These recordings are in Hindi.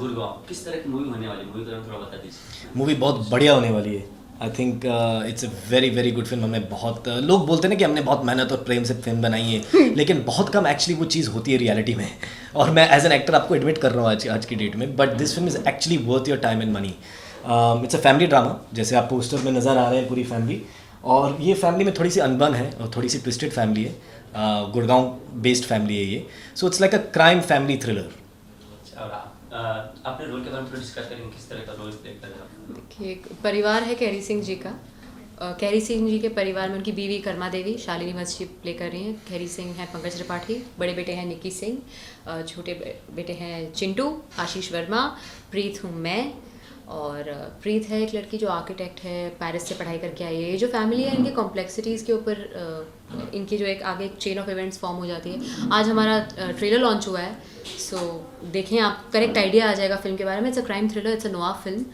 गुड़गांव, किस तरह की मूवी होने वाली मूवी का थोड़ा बता दीजिए। मूवी बहुत बढ़िया होने वाली है। I think it's a very very good film. हमने बहुत लोग बोलते हैं ना कि हमने बहुत मेहनत और प्रेम से फिल्म बनाई है लेकिन बहुत कम एक्चुअली वो चीज़ होती है रियलिटी में। और मैं एज एन एक्टर आपको एडमिट कर रहा हूँ आज की डेट में, but this film is actually worth your time and money. It's a family drama, जैसे आप पोस्टर में नज़र आ रहे हैं पूरी फैमिली, और ये फैमिली में थोड़ी सी अनबन है और थोड़ी सी ट्विस्टेड फैमिली है। गुड़गांव बेस्ड फैमिली है ये, so it's like a crime family thriller. और अपने रोल के बारे में डिस्कस करेंगे, किस तरह का रोल प्ले कर रहे हैं आप? देखिए, एक परिवार है कैरी सिंह जी का। कैरी सिंह जी के परिवार में उनकी बीवी कर्मा देवी, शालिनी वत्स जी प्ले कर रही हैं। कैरी सिंह हैं पंकज त्रिपाठी, बड़े बेटे हैं निकी सिंह, छोटे बेटे हैं चिंटू, आशीष वर्मा, प्रीत हूँ मैं। और प्रीत है एक लड़की जो आर्किटेक्ट है, पेरिस से पढ़ाई करके आई है। ये जो फैमिली है इनके कॉम्प्लेक्सिटीज़ के ऊपर इनकी जो एक आगे एक चेन ऑफ इवेंट्स फॉर्म हो जाती है। आज हमारा ट्रेलर लॉन्च हुआ है, सो देखें, आप करेक्ट आइडिया आ जाएगा फिल्म के बारे में। It's a crime thriller, it's a noir film,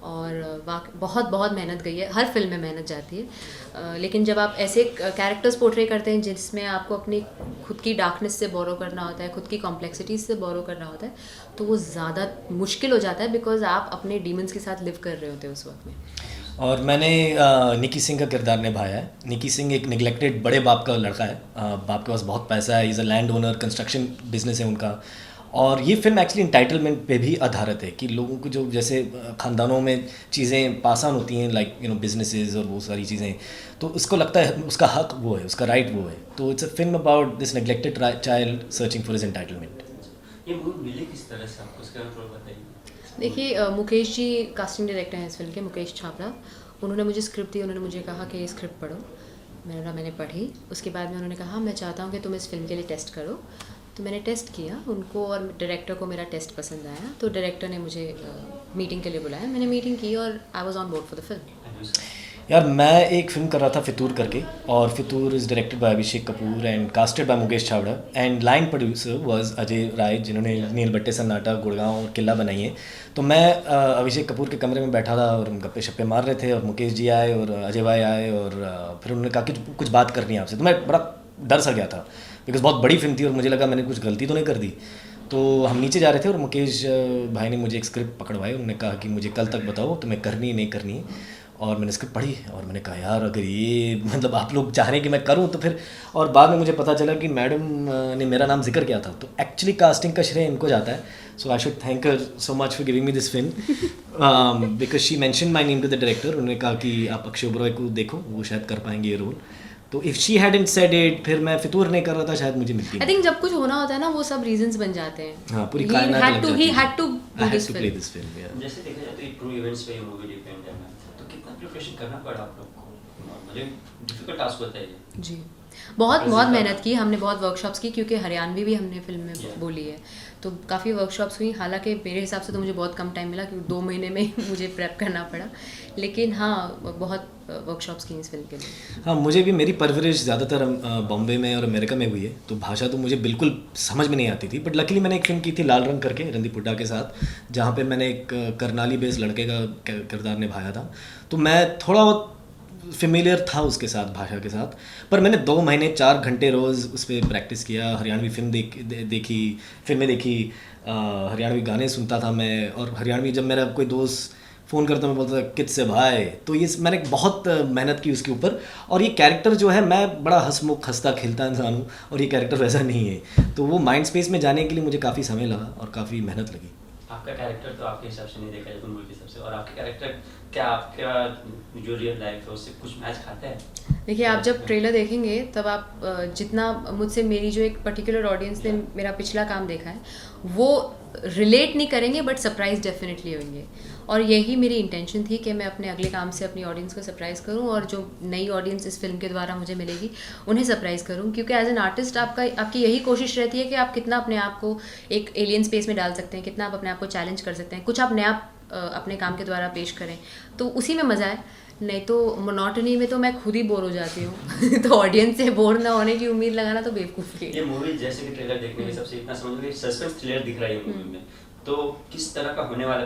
और बहुत बहुत मेहनत गई है। हर फिल्म में मेहनत जाती है, लेकिन जब आप ऐसे कैरेक्टर्स पोर्ट्रे करते हैं जिसमें आपको अपनी खुद की डार्कनेस से बोरो करना होता है, खुद की कॉम्प्लेक्सिटीज से बोरो करना होता है, तो वो ज़्यादा मुश्किल हो जाता है, बिकॉज आप अपने डीमंस के साथ लिव कर रहे होते हैं उस वक्त में। और मैंने निकी सिंह का किरदार निभाया है। निकी सिंह एक निगलेक्टेड बड़े बाप का लड़का है। बाप के पास बहुत पैसा है, is a land owner, construction business है उनका। और ये फिल्म एक्चुअली इंटाइटलमेंट पे भी आधारित है कि लोगों को जो जैसे ख़ानदानों में चीज़ें पास ऑन होती हैं, लाइक बिजनेसेस और वो सारी चीज़ें, तो उसको लगता है उसका हक वो है, उसका राइट वो है। तो it's a film about this neglected child searching for his entitlement. ये मूवी मिली किस तरह से आपको, उसके बारे में थोड़ा बताइए। देखिए, मुकेश जी कास्टिंग डायरेक्टर हैं इस फिल्म के, मुकेश छाबड़ा। उन्होंने मुझे स्क्रिप्ट दी, उन्होंने मुझे कहा कि ये स्क्रिप्ट पढ़ो। मैंने पढ़ी। उसके बाद में उन्होंने कहा मैं चाहता हूँ कि तुम इस फिल्म के लिए टेस्ट करो। तो मैंने टेस्ट किया, उनको और डायरेक्टर को मेरा टेस्ट पसंद आया, तो डायरेक्टर ने मुझे मीटिंग के लिए बुलाया। मैंने मीटिंग की और I was on board for the film. यार मैं एक फिल्म कर रहा था फितूर करके, और Fitoor is directed by Abhishek Kapoor and casted by Mukesh Chhabra, and line producer was Ajay Rai, जिन्होंने नील बट्टे सन्नाटा, गुड़गांव और किला बनाई है। तो मैं अभिषेक कपूर के कमरे में बैठा था और हम गप्पे शप्पे मार रहे थे, और मुकेश जी आए और अजय भाई आए, और फिर उन्होंने कहा कि कुछ बात करनी है आपसे। तो मैं बड़ा डर सा गया था बिकॉज बहुत बड़ी फिल्म थी और मुझे लगा मैंने कुछ गलती तो नहीं कर दी। तो हम नीचे जा रहे थे और मुकेश भाई ने मुझे एक स्क्रिप्ट पकड़वाई। उन्होंने कहा कि मुझे कल तक बताओ तुम्हें करनी नहीं करनी है। और मैंने स्क्रिप्ट पढ़ी और मैंने कहा यार अगर ये मतलब आप लोग चाह रहे हैं कि मैं करूं तो फिर, और बाद में मुझे पता चला कि मैडम ने मेरा नाम जिक्र किया था। तो एक्चुअली कास्टिंग का श्रेय इनको जाता है, so I should thank her so much for giving me this film because she mention my name to the director. उन्होंने कहा कि आप अक्षय ओबरॉय को देखो, वो शायद कर पाएंगे ये रोल। तो if she hadn't said it, फिर मैं फितूर नहीं कर रहा था, शायद मुझे मिलती। आई थिंक जब कुछ होना होता है ना, वो सब रीजंस बन जाते हैं। हाँ, पूरी He कायनात had लग to- जाती he है। had to I do had this to film. play this film, yeah. जैसे देखा जाए तो ये ट्रू इवेंट्स पे ये मूवी डिपेंड है, तो कितना प्रिपरेशन करना पड़ा आप लोग को? मुझे डिफिकल्ट टास्क होता है ये। जी, बहुत बहुत मेहनत की हमने, बहुत वर्कशॉप्स की, क्योंकि हरियाणवी भी हमने फिल्म में Yeah. बोली है, तो काफ़ी वर्कशॉप्स हुई। हालांकि मेरे हिसाब से तो मुझे बहुत कम टाइम मिला, क्योंकि 2 महीने में मुझे प्रेप करना पड़ा, लेकिन हाँ बहुत वर्कशॉप्स की इस फिल्म के लिए। हाँ, मुझे भी, मेरी परवरिश ज़्यादातर बॉम्बे में और अमेरिका में हुई है, तो भाषा तो मुझे बिल्कुल समझ में नहीं आती थी। बट लकीली मैंने एक फ़िल्म की थी लाल रंग करके, रणदीप हुड्डा के साथ, जहाँ पे मैंने एक करनाली बेस्ड लड़के का किरदार निभाया था। तो मैं थोड़ा बहुत फेमिलियर था उसके साथ, भाषा के साथ। पर मैंने 2 महीने 4 घंटे रोज़ उस पर प्रैक्टिस किया, हरियाणवी फिल्म देखी, फिल्में देखी, हरियाणवी गाने सुनता था मैं। और हरियाणवी जब मेरा कोई दोस्त फ़ोन करता मैं बोलता था कित से भाई। तो ये मैंने बहुत मेहनत की उसके ऊपर। और ये कैरेक्टर जो है, मैं बड़ा हंसमुख हंसता खेलता इंसान हूँ, और ये कैरेक्टर वैसा नहीं है। तो वो माइंड स्पेस में जाने के लिए मुझे काफ़ी समय लगा और काफ़ी मेहनत लगी। आपका कैरेक्टर तो आपके हिसाब से नहीं देखा जाए तो मूवी के हिसाब से, और आपके कैरेक्टर क्या आपका जो रियल लाइफ है उससे कुछ मैच खाता है? देखिए, आप जब ट्रेलर देखेंगे तब आप जितना मुझसे, मेरी जो एक पर्टिकुलर ऑडियंस ने मेरा पिछला काम देखा है, वो रिलेट नहीं करेंगे, बट सरप्राइज डेफिनेटली होंगे। और यही मेरी इंटेंशन थी कि मैं अपने अगले काम से अपनी ऑडियंस को सरप्राइज़ करूं, और जो नई ऑडियंस इस फिल्म के द्वारा मुझे मिलेगी उन्हें सरप्राइज़ करूं, क्योंकि एज एन आर्टिस्ट आपकी यही कोशिश रहती है कि आप कितना अपने आप को एक एलियन स्पेस में डाल सकते हैं, कितना आप अपने आप को चैलेंज कर सकते हैं, कुछ आप नया अपने काम के द्वारा पेश करें, तो उसी में मज़ा है। नहीं तो मोनोटनी में तो मैं खुद ही बोर हो जाती हूँ तो ऑडियंस से बोर ना होने की उम्मीद लगाना तो बेवकूफ़ी है। ये मूवी जैसे कि ट्रेलर देखने के सबसे इतना समझ लो कि सस्पेंस थ्रिलर दिख रहा है ये मूवी में, तो किस तरह का होने वाला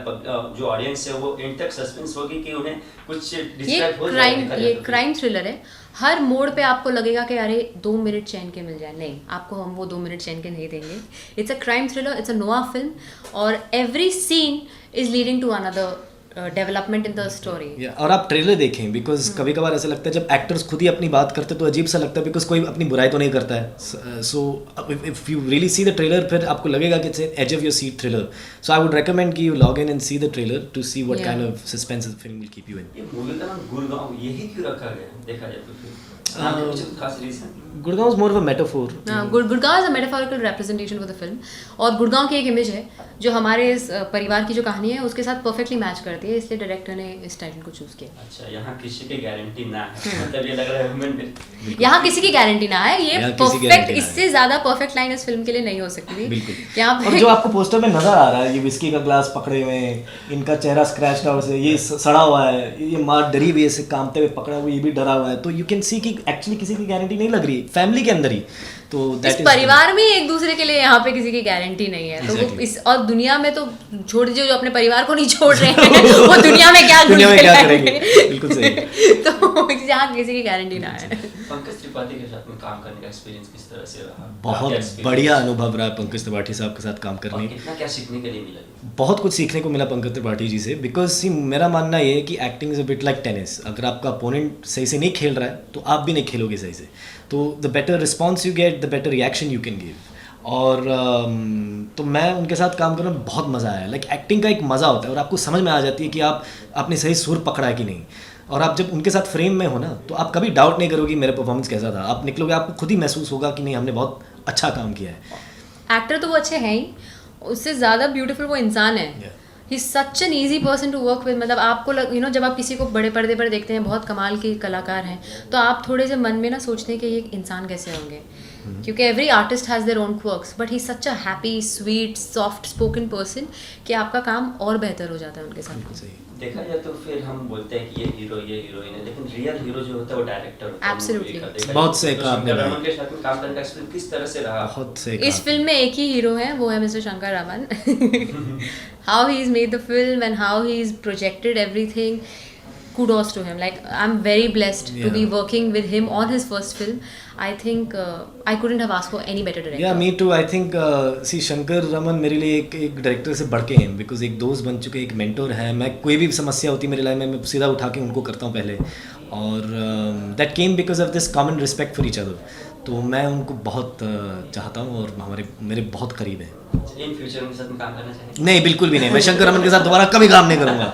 जो ऑडियंस है वो एंड तक सस्पेंस होगी कि उन्हें कुछ डिस्ट्रैक्ट हो जाएगा? ये क्राइम थ्रिलर है। हर मोड़ पे आपको लगेगा कि अरे 2 मिनट चैन के मिल जाए, नहीं, आपको हम वो 2 मिनट चैन के नहीं देंगे। It's a crime thriller, it's a noir film, और every scene is leading to another development in the story. और आप ट्रेलर देखें, बिकॉज कभी कभार ऐसा लगता है जब एक्टर्स खुद ही अपनी बात करते तो अजीब सा लगता है, बिकॉज कोई अपनी बुराई तो नहीं करता है। So if you really see the trailer, फिर आपको लगेगा कि it's edge of your seat thriller. So I would recommend कि you log in and see the trailer to see what kind of suspense the film will keep you in. ये मूवी का नाम गुड़गांव यही क्यों रखा गया देखा जाए तो? फिर नाम के पीछे खास reason? Gurgaon is more of a metaphor. Gurgaon is a metaphorical representation for the film, और गुड़गांव की एक इमेज है जो हमारे इस परिवार की जो कहानी है उसके साथ परफेक्टली मैच करती है, इसलिए डायरेक्टर ने इस टाइटल को चूज किया। अच्छा, यहाँ किसी की गारंटी ना है, मतलब ये लग रहा है वुमेन यहाँ किसी की गारंटी ना है, ये यहाँ किसी की परफेक्ट, guarantee ना इससे ज्यादा परफेक्ट लाइन इस फिल्म के लिए नहीं हो सकती। बिल्कुल। यहाँ और पे जो आपको पोस्टर में नजर आ रहा है, ये विस्की का ग्लास पकड़े हुए हैं, इनका चेहरा स्क्रैच आउट से, ये सड़ा हुआ है, ये मार डरी हुई है, इसे कामते हुए पकड़ा हुआ, ये भी डरा हुआ है, तो यू कैन सी कि एक्चुअली किसी की गारंटी नहीं लग रही फैमिली के अंदर ही। तो इस परिवार में एक दूसरे के लिए यहाँ पे किसी की गारंटी नहीं है। तो वो Exactly. इस और दुनिया में तो छोड़ दीजिए, जो अपने परिवार को नहीं छोड़ रहे हैं वो दुनिया में क्या दुनिया में घुस क्या के करेंगे? लाएंगे? बिल्कुल सही। तो यहाँ किसी की गारंटी ना है। पंकज त्रिपाठी के साथ में काम करने का एक्सपीरियंस किस तरह से रहा? बहुत क्या experience? बढ़िया अनुभव रहा पंकज त्रिपाठी साहब के साथ काम और करने। कितना क्या सीखने के लिए मिला? बहुत कुछ सीखने को मिला पंकज त्रिपाठी जी से, बिकॉज मेरा मानना ये है कि acting is a bit like tennis. अगर आपका अपोनेंट सही से नहीं खेल रहा है तो आप भी नहीं खेलोगे सही से, तो the better response you get, the better reaction you can give. और तो मैं उनके साथ काम करने में बहुत मज़ा आया। लाइक एक्टिंग का एक मज़ा होता है और आपको समझ में आ जाती है कि आपने सही सुर पकड़ा है कि नहीं। और आप जब उनके साथ फ्रेम में हो ना, तो आप कभी डाउट नहीं करोगे मेरा परफॉर्मेंस कैसा था। आप निकलोगे, आपको खुद ही महसूस होगा कि नहीं, हमने बहुत अच्छा काम किया है। एक्टर तो वो अच्छे हैं ही, उससे ज़्यादा ब्यूटीफुल वो इंसान है। He is such an easy person to work with. मतलब आपको यू नो जब आप किसी को बड़े पर्दे पर देखते हैं, बहुत कमाल के कलाकार हैं, तो आप थोड़े से मन में ना सोचते हैं कि ये इंसान कैसे होंगे, क्योंकि every artist has their own quirks, but he such a happy sweet soft spoken person कि आपका काम और बेहतर हो जाता है उनके साथ। देखा जाए तो फिर हम बोलते हैं कि ये हीरो ये हीरोइन है, लेकिन रियल हीरो जो होता है वो डायरेक्टर होता है। Absolutely. बहुत सही कहा आपने भाई। रमन के साथ में काम करने का एक्सपीरियंस किस तरह से रहा? बहुत सही इस कहा। फिल्म में एक ही हीरो है, वो है mister Shankar Raman. How he is made the film and how he is projected everything, kudos to him. Like I'm very blessed to be working with him on his first film. I think I couldn't have asked for any better director. Yeah, me too. I think see Shankar Raman मेरे लिए एक डायरेक्टर से बढ़ के हैं, बिकॉज एक दोस्त बन चुके, एक मेंटोर है। मैं कोई भी समस्या होती है मेरी लाइफ में, मैं सीधा उठा के उनको करता हूँ पहले, और that came because of this common respect for each other. तो मैं उनको बहुत चाहता हूँ और मेरे बहुत करीब हैं। इन फ्यूचर उनके साथ में काम करना चाहेंगे? नहीं, बिल्कुल भी नहीं। मैं शंकर रमन के साथ दोबारा कभी काम नहीं करूँगा।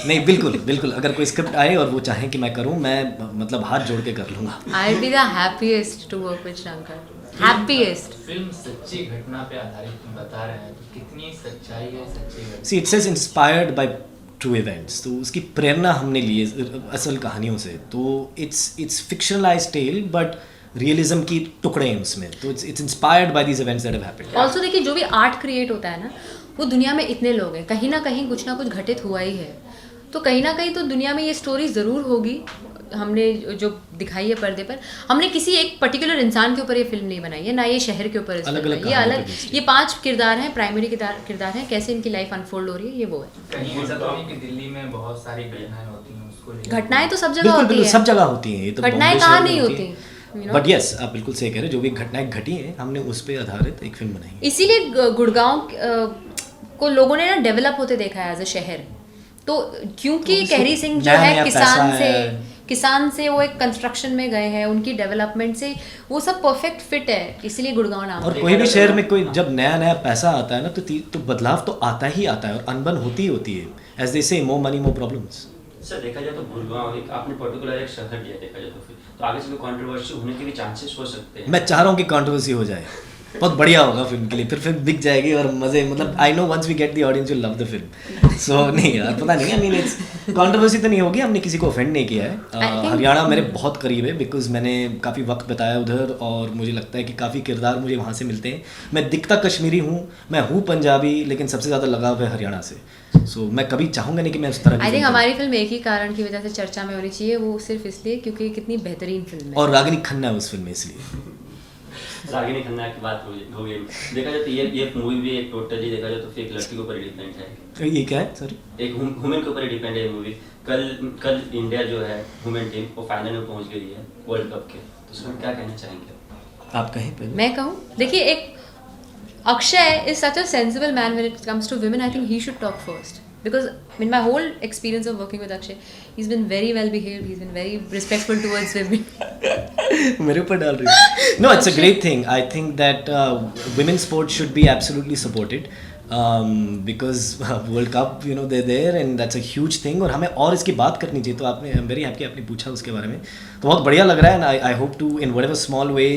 नहीं, बिल्कुल। अगर कोई स्क्रिप्ट आए और वो चाहें कि मैं करूँ, मैं मतलब हाथ जोड़ के कर लूँगा। I'll be the happiest to work with Shankar. Happiest. Film सच्ची घटना पे आधारित तुम बता रहे हैं, तो कितनी सच्चाई है सच्ची घटना? See it's inspired by true events, तो उसकी प्रेरणा हमने ली है असल कहानियों से। तो it's fictionalised tell but realism की टुकड़े हैं उसमें, तो it's inspired by these events that have happened. Also देखिए, जो भी आर्ट क्रिएट होता है ना, वो दुनिया में इतने लोग हैं, कहीं ना कहीं कुछ ना कुछ घटित हुआ ही है, तो कहीं ना कहीं तो दुनिया में ये स्टोरी ज़रूर होगी। हमने जो दिखाई है पर्दे पर, हमने किसी एक पर्टिकुलर इंसान के ऊपर ये फिल्म नहीं बनाई है, ना ये शहर के ऊपर अलग-अलग ये अलग, ये 5 किरदार हैं, प्राइमरी किरदार हैं, कैसे इनकी लाइफ अनफोल्ड हो रही है, ये वो है। कहीं ऐसा तो नहीं कि दिल्ली में बहुत सारी घटनाएं होती हैं, उसको लेकर- घटनाएं तो सब जगह होती बिल्कुल, है, सब जगह होती हैं। ये तो घटनाएं बॉम्बे कहाँ शहर में नहीं होती होती, you know? बट यस, आप बिल्कुल सही कह रहे हैं। जो भी घटनाएं घटी हैं, हमने उस पे आधारित एक फिल्म बनाई है। इसीलिए गुड़गांव को लोगों ने ना डेवलप होते देखा है एज अ शहर। तो क्योंकि तो कैरी सिंह जो नया है नया पैसा है। किसान से वो एक कंस्ट्रक्शन में गए हैं, उनकी डेवलपमेंट से वो सब परफेक्ट फिट है, इसलिए गुड़गांव नाम और है। कोई भी शहर में कोई जब नया पैसा आता है ना, तो बदलाव तो आता ही आता है और अनबन होती ही होती है। एज दे से more money more problems. Sir देखा जाए तो गुड़गांव एक आपने पर्टिकुलर एक शहर लिया, देखा जाए तो फिर तो आगे से कंट्रोवर्सी होने के भी चांसेस हो सकते हैं। मैं चाह रहा हूँ कि कंट्रोवर्सी हो जाए, बहुत बढ़िया होगा फिल्म के लिए, फिर फिल्म बिक जाएगी और मजे, मतलब I know once we get the audience will love the film. So नहीं यार, पता नहीं, आई मीन इट्स कंट्रोवर्सी तो नहीं होगी, हमने किसी को ऑफेंड नहीं किया है। हरियाणा मेरे बहुत करीब है, बिकॉज मैंने काफ़ी वक्त बिताया उधर और मुझे लगता है कि काफ़ी किरदार मुझे वहाँ से मिलते हैं। मैं दिखता कश्मीरी हूँ, मैं हूँ पंजाबी, लेकिन सबसे ज़्यादा लगाव है हरियाणा से। सो मैं कभी चाहूँगा नहीं कि मैं उस तरह की आई थिंक फिल्म हमारी फिल्म एक ही कारण की वजह से चर्चा में होनी चाहिए, वो सिर्फ इसलिए क्योंकि कितनी बेहतरीन फिल्म है। और रागिनी खन्ना है उस फिल्म में, इसलिए। रागिनी खन्ना की बात हो गई, देखा जाए तो ये मूवी भी एक टोटली देखा जाए तो फिर एक लड़की के ऊपर डिपेंड है। ये क्या है सॉरी? एक वुमेन के ऊपर डिपेंड है ये मूवी। कल इंडिया जो है वुमेन टीम वो फाइनल में पहुंच गई है वर्ल्ड कप के, तो उसमें क्या कहना चाहेंगे आप कहें पहले? मैं कहूँ, देखिए एक Akshay is such a sensible man when it comes to women. I think he should talk first because in my whole experience of working with Akshay, he's been very well behaved. He's been very respectful towards women. मेरे ऊपर डाल रही है। No, it's a great thing. I think that women's sports should be absolutely supported because World Cup, you know, they're there and that's a huge thing. और हमें और इसकी बात करनी चाहिए। तो आपने I'm very happy आपने पूछा उसके बारे में, तो बहुत बढ़िया लग रहा है। And I hope to in whatever small way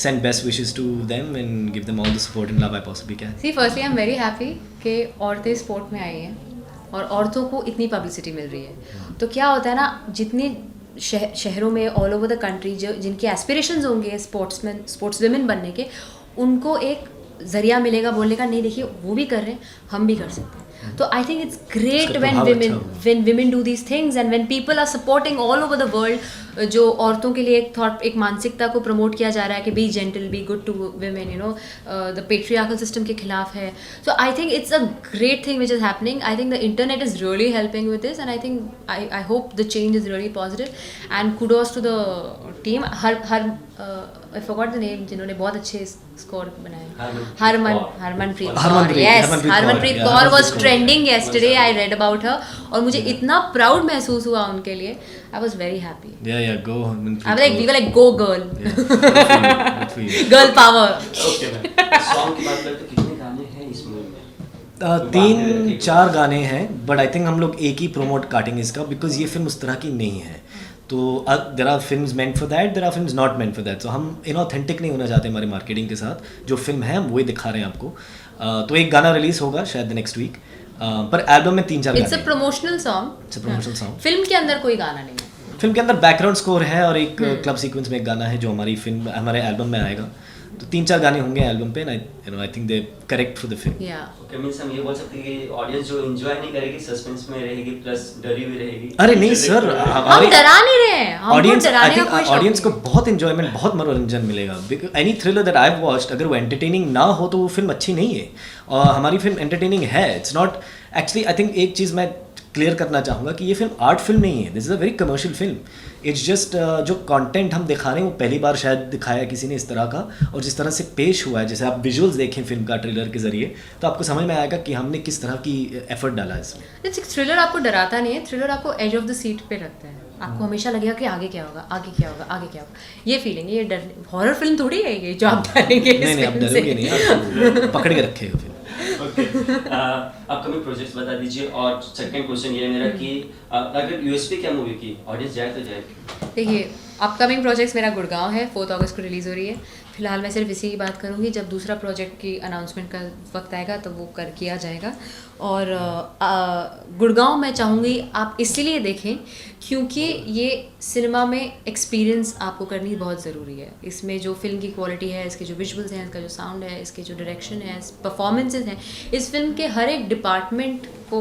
send best wishes to them and give them all the support and love I possibly can. See, firstly, I'm very happy कि औरतें स्पोर्ट में आई हैं और औरतों को इतनी पब्लिसिटी मिल रही है। तो क्या होता है ना, जितनी शहरों में ऑल ओवर द कंट्री जो जिनके एस्पिरेशंस होंगे स्पोर्ट्स विमेन बनने के, उनको एक जरिया मिलेगा बोलने का, नहीं देखिए वो भी कर रहे हैं, हम भी कर सकते हैं। तो I think it's great when women do these things and when people are supporting all over the world, जो औरतों के लिए एक थॉट, एक मानसिकता को प्रमोट किया जा रहा है कि be gentle, be good to women, you know, the patriarchal system के खिलाफ है। So I think it's a great thing which is happening. I think the internet is really helping with this and I think I hope the change is really positive and kudos to the team. I forgot the name, जिन्होंने बहुत अच्छे स्कोर बनाए, Harmanpreet Kaur was trending yesterday. I read about her और मुझे इतना प्राउड महसूस हुआ उनके लिए। I was very happy. Yeah, go. I was like, we were like, go girl. Good for you. Girl power. Okay man. Song की बात करें तो कितने गाने हैं इस मूवी में? 3-4 गाने हैं, बट आई थिंक हम लोग एक ही प्रोमोट काटेंगे इसका बिकॉज ये फिल्म उस तरह की नहीं है। तो there are films meant for that, there are films not meant for that. तो हम इनऑथेंटिक नहीं होना चाहते हमारी मार्केटिंग के साथ। जो फिल्म है हम वही दिखा रहे हैं आपको। तो एक गाना रिलीज होगा शायद नेक्स्ट वीक, पर एल्बम में 3-4 गाने। It's a promotional song. It's a promotional song. Film के अंदर कोई गाना नहीं है। फिल्म के अंदर बैकग्राउंड स्कोर है और एक क्लब सीक्वेंस में एक गाना है जो हमारे एल्बम में आएगा। तो 3-4 गाने होंगे एल्बम पे। I think they correct for the film. या ओके, मींस हम ये बोल सकते हैं कि ऑडियंस जो एंजॉय नहीं करेगी सस्पेंस में रहेगी प्लस डरी हुई रहेगी। अरे नहीं सर, हम डरा नहीं रहे हैं, हमको डराने का कोई शौक ऑडियंस को नहीं। बहुत एंजॉयमेंट, बहुत मनोरंजन मिलेगा। Any thriller that I have watched, अगर वो एंटरटेनिंग ना हो तो वो फिल्म अच्छी नहीं है। और हमारी फिल्म एंटरटेनिंग है। It's not actually, I think एक चीज़ मैं क्लियर करना चाहूँगा कि ये फिल्म आर्ट फिल्म नहीं है। This is a very commercial film. It's just जो कंटेंट हम दिखा रहे हैं वो पहली बार शायद दिखाया किसी ने इस तरह का, और जिस तरह से पेश हुआ है, जैसे आप विजुअल्स देखें फिल्म का ट्रेलर के जरिए तो आपको समझ में आएगा कि हमने किस तरह की एफर्ट डाला है इसमें। थ्रिलर आपको डराता नहीं है, थ्रिलर आपको एज ऑफ द सीट पे रखता है। आपको हमेशा लगेगा कि आगे क्या होगा, आगे क्या होगा, आगे क्या होगा। ये फीलिंग है, ये डर। हॉरर फिल्म थोड़ी है ये जो आप डरेंगे। नहीं, आप डरोगे नहीं, आप पकड़ के रखे हो फिल्म। ओके, अपकमिंग प्रोजेक्ट्स बता दीजिए। और सेकंड क्वेश्चन ये है मेरा कि अगर यूएसपी क्या मूवी की ऑडियंस जाए तो जाए। देखिए, अपकमिंग प्रोजेक्ट्स मेरा गुड़गांव है, 4 अगस्त को रिलीज़ हो रही है। फिलहाल मैं सिर्फ इसी की बात करूँगी, जब दूसरा प्रोजेक्ट की अनाउंसमेंट का वक्त आएगा तो वो किया जाएगा। और गुड़गांव मैं चाहूँगी आप इसलिए देखें क्योंकि ये सिनेमा में एक्सपीरियंस आपको करनी बहुत ज़रूरी है। इसमें जो फिल्म की क्वालिटी है, इसके जो विजुअल्स हैं, इसका जो साउंड है, इसके जो डायरेक्शन है, परफॉर्मेंसेज हैं, इस फिल्म के हर एक डिपार्टमेंट को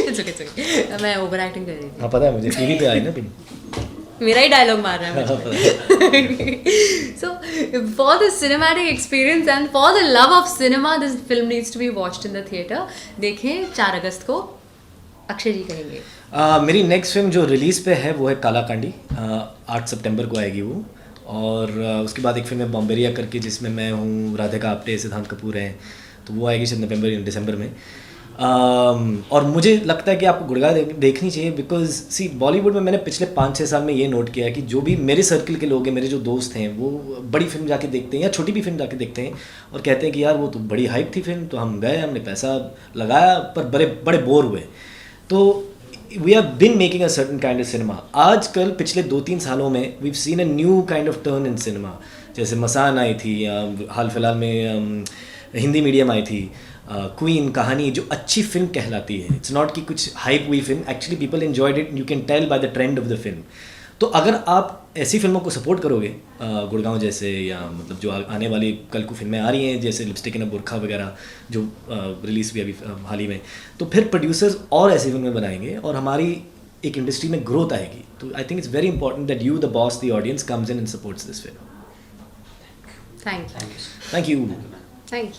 It's okay. मैं ओवर एक्टिंग कर रही थी। हाँ पता है मुझे, टीवी पे आई ना फिल्म। मेरा ही डायलॉग मार रहा है मुझे। So for the cinematic experience and for the love of cinema, this film needs to be watched in the theater. देखें 4 अगस्त को। अक्षय जी कहेंगे। मेरी नेक्स्ट फिल्म जो रिलीज़ पे है वो है काला कांडी। 8 सितंबर को आएगी वो। और उसके बाद एक फिल्म है बॉम्बेरिया करके जिसमें मैं हूँ, राधिका आप्टे, सिद्धांत कपूर हैं, तो वो आएगी शायद नवंबर या दिसंबर में। और मुझे लगता है कि आपको गुड़गांव देखनी चाहिए बिकॉज सी बॉलीवुड में मैंने पिछले 5-6 साल में ये नोट किया है कि जो भी मेरे सर्कल के लोग हैं, मेरे जो दोस्त हैं, वो बड़ी फिल्म जाके देखते हैं या छोटी भी फिल्म जाके देखते हैं और कहते हैं कि यार वो तो बड़ी हाइप थी फिल्म, तो हम गए, हमने पैसा लगाया पर बड़े बोर हुए। तो we have been making a certain kind of cinema. आजकल पिछले 2-3 सालों में we have seen a new kind of turn in cinema. जैसे मसान आई थी, हाल फिलहाल में हिंदी मीडियम आई थी, क्वीन कहानी जो अच्छी फिल्म कहलाती है। इट्स नॉट कि कुछ हाइप हुई film, actually people enjoyed it, you can tell by the trend of the film. तो अगर आप ऐसी फिल्मों को सपोर्ट करोगे, गुड़गांव जैसे, या मतलब जो आने वाली कल को फिल्में आ रही हैं जैसे लिपस्टिक इन अ बुरखा वगैरह जो रिलीज़ हुई अभी हाल ही में, तो फिर प्रोड्यूसर्स और ऐसी फिल्में बनाएंगे और हमारी एक इंडस्ट्री में ग्रोथ आएगी. तो I think it's very important that you the boss the audience comes in and supports this film. Thank you. Thank you. Thank you. Thank you.